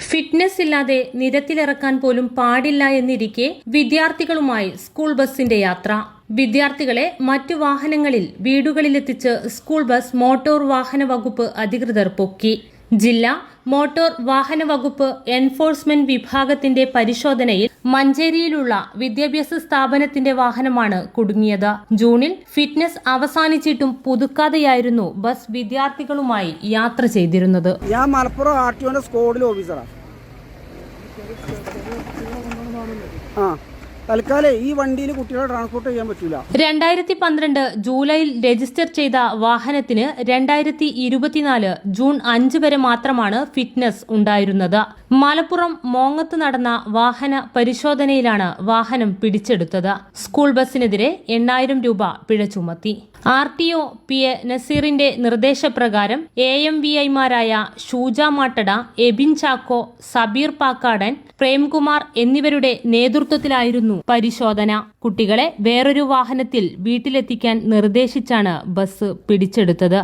Fitness ഇല്ലാതെ നിരത്തിലിറക്കാൻ പോലും പാടില്ല എന്നിരിക്കെ വിദ്യാർത്ഥികളുമായി സ്കൂൾ ബസിന്റെ യാത്ര. വിദ്യാർത്ഥികളെ മറ്റു വാഹനങ്ങളിൽ വീടുകളിലെത്തിച്ച് സ്കൂൾ ബസ് മോട്ടോർ വാഹന വകുപ്പ് അധികൃതർ പൊക്കി. ജില്ലാ മോട്ടോർ വാഹന വകുപ്പ് എൻഫോഴ്സ്മെന്റ് വിഭാഗത്തിന്റെ പരിശോധനയിൽ മഞ്ചേരിയിലുള്ള വിദ്യാഭ്യാസ സ്ഥാപനത്തിന്റെ വാഹനമാണ് കുടുങ്ങിയത്. ജൂണിൽ ഫിറ്റ്നസ് അവസാനിച്ചിട്ടും പുതുക്കാതെയായിരുന്നു ബസ് വിദ്യാർത്ഥികളുമായി യാത്ര ചെയ്തിരുന്നത്. ഞാൻ മലപ്പുറം ആർടിഒന്റെ സ്ക്വാഡിൽ ഓഫീസറാണ്. തൽക്കാലം ഈ വണ്ടിയിൽ കുട്ടികളെ ട്രാൻസ്പോർട്ട് ചെയ്യാൻ പറ്റില്ല. 2012 ജൂലൈയിൽ രജിസ്റ്റർ ചെയ്ത വാഹനത്തിന് 2024 ജൂൺ 5 വരെ മാത്രമാണ് ഫിറ്റ്നസ് ഉണ്ടായിരുന്നത്. മലപ്പുറം മോങ്ങത്ത് നടന്ന വാഹന പരിശോധനയിലാണ് വാഹനം പിടിച്ചെടുത്തത്. സ്കൂൾ ബസിനെതിരെ 8000 രൂപ പിഴ ചുമത്തി. RTO PA നസീറിന്റെ നിർദ്ദേശപ്രകാരം AMVIമാരായ ഷൂജ മാട്ടട, എബിൻ ചാക്കോ, സബീർ പാക്കാടൻ, പ്രേംകുമാർ എന്നിവരുടെ നേതൃത്വത്തിലായിരുന്നു പരിശോധന. കുട്ടികളെ വേറൊരു വാഹനത്തിൽ വീട്ടിലെത്തിക്കാൻ നിർദ്ദേശിച്ചാണ് ബസ് പിടിച്ചെടുത്തത്.